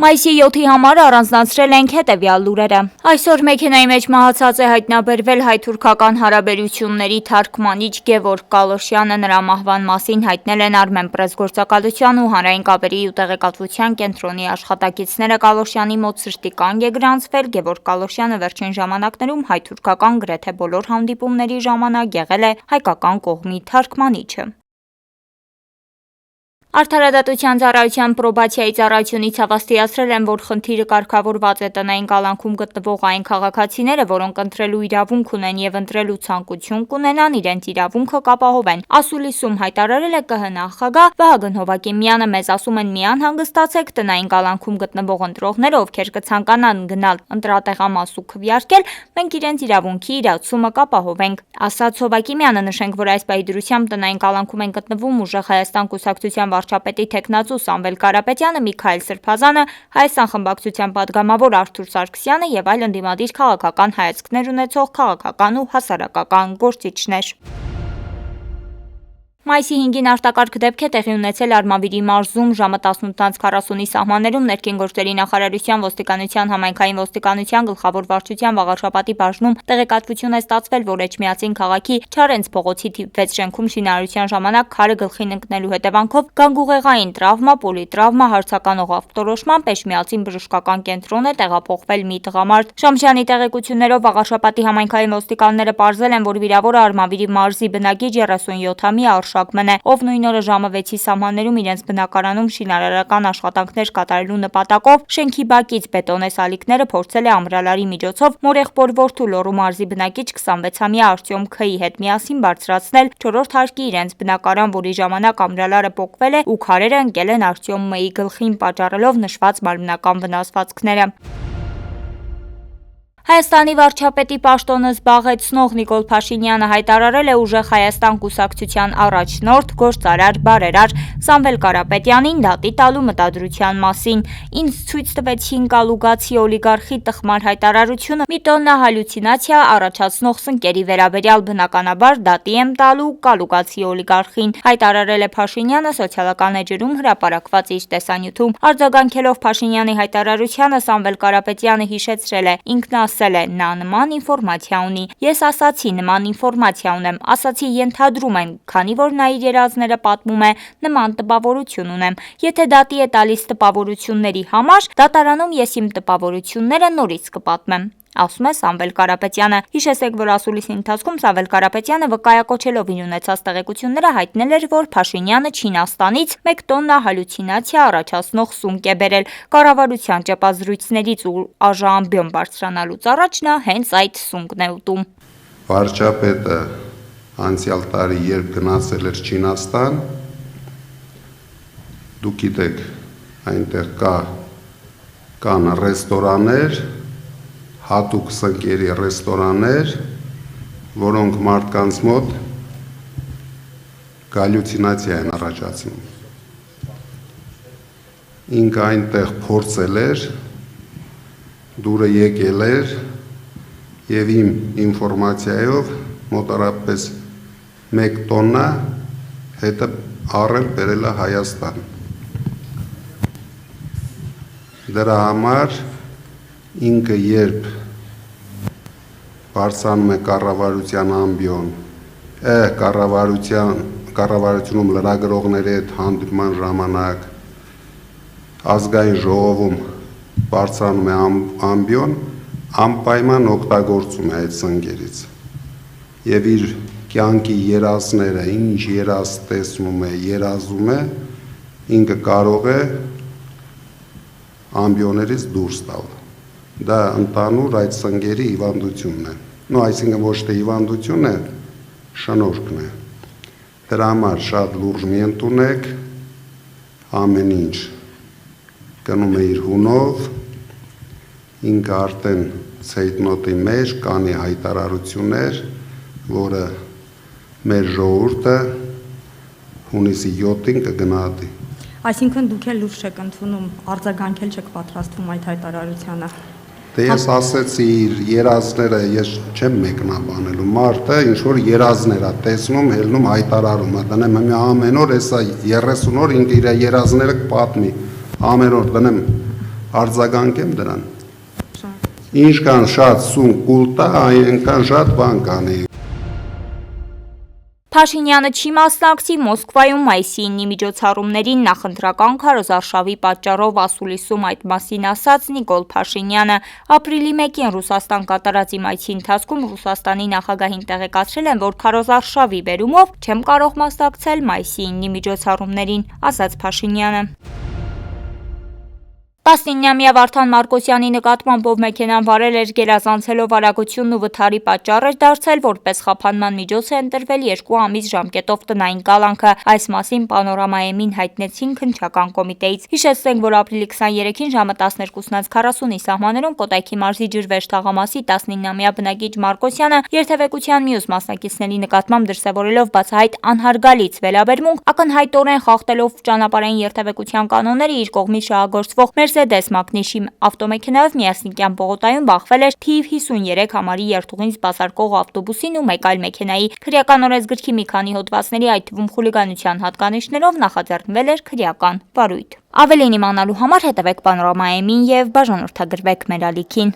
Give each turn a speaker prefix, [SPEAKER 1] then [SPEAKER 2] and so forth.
[SPEAKER 1] Մայիսի 7-ի համար առանձնացրել ենք հետևյալ լուրերը։ Այսօր մեքենայի մեջ մահացած է հայտնաբերվել հայ-թուրքական հարաբերությունների թարգմանիչ Գևորգ Կալոշյանը, նրա մահվան մասին հայտնել են Armenpress գործակալության ու հանրային կապերի ու տեղեկատվության կենտրոնի աշխատակիցները։ Կալոշյանի մոտ սրտի կանգ է գրանցվել։ Գևորգ Կալոշյանը վերջին ժամանակներում հայ-թուրքական գրեթե բոլոր հանդիպումների ժամանակ եղել է հայկական կողմի թարգմանիչը։ Արդարադատության ծառայության պրոբացիայի ծառայությունից հավաստիացրել են, որ խնդիրը կարգավորված է տնային կալանքում գտնվող այն քաղաքացիները, որոնք ընտրելու իրավունք ունեն եւ ընտրելու ցանկություն կունենան, իրենց իրավունքը կապահովեն։ Ասուլիսում հայտարարել է ԿՀ նախագահ Վահագն Հովակիմյանը։ Մեզ ասում են՝ մի անհանգստացեք, տնային կալանքում գտնվող ընտրողները, ովքեր կցանկանան գնալ ընտրատեղամաս ու քվեարկել, մենք իրենց իրավունքի իրացումը կապահովենք, ասաց Հովակիմյանը։ Նշենք, որ այս պահի դրությամբ տնային կալանքում են գտնվում Ուժեղ Հայաստան կուսակցության վարչապետի թեկնածու Սամվել Կարապետյանը, Միքայել Սրբազանը, Հայաստան խմբակցության պատգամավոր Արթուր Սարգսյանը եւ այլ ընդդիմադիր քաղաքական հայացքներ ունեցող քաղաքական ու հասարակական գործիչներ։ Մայիսի 5-ին արտակարգ դեպք է տեղի ունեցել Արմավիրի մարզում ժամը 18:40-ի սահմաններում ներքին գործերի նախարարության ոստիկանության համայնքային ոստիկանության գլխավոր վարչության Վաղարշապատի բաժնում տեղեկատվություն է ստացվել, որ Էջմիածին քաղաքի Չարենց փողոցի թիվ 6 շենքում շինարարության ժամանակ քարը գլխին ընկնելու հետևանքով գանգուղեղային տրավմա, պոլիտրավմա, հարցականող ախտորոշմամբ Էջմիածին բժշկական կենտրոն է տեղափոխվել մի տղամարդ։ Շամշյանի տեղեկություններով Վաղարշապատի համայնքային ոստիկանները պարզել են, որ վիրավորը Արմավիրի մարզի բնակիչ 37-ամյա Մնե, ով նույն օրը ժամը 6-ի սահմաններում իրենց բնակարանում շինարարական աշխատանքներ կատարելու նպատակով շենքի բակից բետոնե սալիկները փորձել է ամրալարի միջոցով մորեղբոր որդու Լոռու մարզի բնակիչ 26-ամյա Արտյոմ Ք-ի հետ միասին բարձրացնել 4-րդ հարկի իրենց բնակարան, որի ժամանակ ամրալարը պոկվել է ու քարերը ընկել են Արտյոմ Մ-ի գլխին, պատճառելով նշված մարմնական վնասվածքները։ Հայաստանի վարչապետի պաշտոնը զբաղեցնող Նիկոլ Փաշինյանը հայտարարել է Ուժեղ Հայաստան կուսակցության առաջնորդ գործարար բարերար Սամվել Կարապետյանին դատի տալու մտադրության մասին։ Ինձ ցույց տվեց 5 ալուգացի օլիգարխի տխմար հայտարարությունը մի տոննա հալյուցինացիա առաջացնող սնկերի վերաբերյալ, բնականաբար դատի եմ տալու կալուգացի օլիգարխին, հայտարարել է Փաշինյանը սոցիալական էջերում հրապարակված իր տեսանյութում։ Արձագանքելով Փաշինյանի հայտարարությանը Սամվել Կարապետյանը հիշեցրել է. ինքն ասել է, նա նման ինֆորմացիա ունի։ Ես ասացի նման ինֆորմացիա ունեմ, ասացի ենթադրում եմ, քանի որ նա իր երազները պատմում է, նման տպավորություն ունեմ։ Եթե դատի է տալիս տպավորությունների համար, դատարանում ես իմ տպավորությունները նորից կպատմեմ, ասում է Սամվել Կարապետյանը։ Հիշեցեք, որ ասուլիսի ընթացքում Սամվել Կարապետյանը վկայակոչելով իր ունեցած տեղեկությունները հայտնել էր, որ Փաշինյանը Չինաստանից 1 տոննա հալյուցինացիա առաջացնող սունկ է բերել։ Կառավարության ճեպազրույցներից ու ԱԺ բարձրանալուց առաջ նա հենց այդ սունկն է ուտում։
[SPEAKER 2] Վարչապետը անցյալ տարի երբ գնացել էր Չինաստան, դուք գիտեք, այնտեղ կան ռեստորաններ, հատուկ սնկերի ռեստորաններ, որոնք մարդկանց մոտ գալյուցինացիա են առաջացնում։ Ինքը այնտեղ փորձել էր, դուրը եկել էր եւ իմ ինֆորմացիայով մոտարապես 1 տոննա հետը առել բերել է Հայաստան։ Դրա համար ինքը երբ բարձրանում է կառավարության ամբիոն, կառավարությունում լրագրողների հետ հանդիպման ժամանակ, ազգային ժողովում բարձրանում է ամբիոն, անպայման օգտագործում է այդ սնկերից եւ իր կյանքի երազները, ինչ երազ տեսնում է, երազում է, ինքը կարող է ամբիոներից դուրս տալ։ Դա ընդհանուր այդ սնկերի հիվանդությունն է։ Այսինքն ոչ թե հիվանդություն է, շնորհքն է։ Դրա համար շատ լուրջ մի ընդունեք, ամեն ինչ գնում է իր հունով, ինքը արդեն ցեյտնոտի մեջ կանի հայտարարություններ, որը մեր ժողովուրդը հունիսի 7-ին կգնահատի։
[SPEAKER 3] Այսինքն դուք էլ լուրջ եք ընդունում, արձագանքել չեք պատրաստվում այդ հայտարարությանը։
[SPEAKER 2] Դե ես ասեցի իր երազները, ես չեմ մեկնաբանելու, մարդը ինչ որ երազներ է տեսնում, ելնում հայտարարում է, դնեմ ամեն օր, հեսա 30 օր ինքը իր երազները կպատմի, ամեն օր դնեմ արձագանքեմ դրան։ Ինչքան շատ սում կուլ տա, այնքան շատ բան կանի։
[SPEAKER 1] Փաշինյանը չի մասնակցի Մոսկվայում մայիսի 9-ի միջոցառումներին նախընտրական քարոզարշավի պատճառով ասուլիսում այդ մասին ասաց Նիկոլ Փաշինյանը։ Ապրիլի 1-ին Ռուսաստան կատարած իմ այցի ընթացքում Ռուսաստանի նախագահին տեղեկացրել եմ, որ քարոզարշավի բերումով չեմ կարող մասնակցել մայիսի 9-ի միջոցառումներին, ասաց Փաշինյանը։ 19-ամյա Վարդան Մարկոսյանի նկատմամբ ով մեքենան վարել էր գերազանցելով արագությունն ու վթարի պատճառ էր դարձել, որպես խափանման միջոց է ընտրվել 2 ամիս ժամկետով տնային կալանքը։ Այս մասին Պանորամայեմին հայտնեցին քննչական կոմիտեից։ Հիշեցնենք, որ ապրիլի 23-ին ժամը 12:40-ի սահմաններում Կոտայքի մարզի Ջրվեժ թաղամասի 19-ամյա բնակիչ Մարկոսյանը երթևեկության մյուս մասնակիցների նկատմամբ դրսևորելով բացահայտ անհարգալից վերաբերմունք, ակնհայտորեն խախտելով ճանապարհային երթևեկության կանոնները իր կողմից շահագործվող Mercedes Magnishի ավտոմեքենայով միասնիկյան պողոտայում բախվել էր թիվ 53 համարի երթուղին սպասարկող ավտոբուսին ու մեկ այլ մեքենայի։ Քրեական օրենսգրքի մի քանի հոդվածների, այդ թվում խուլիգանության հատկանիշներով նախաձեռնվել էր քրեական վարույթ։ Ավելին իմանալու համար հետևեք Պանորամայեմին եւ բաժանորդագրվեք մեր ալիքին։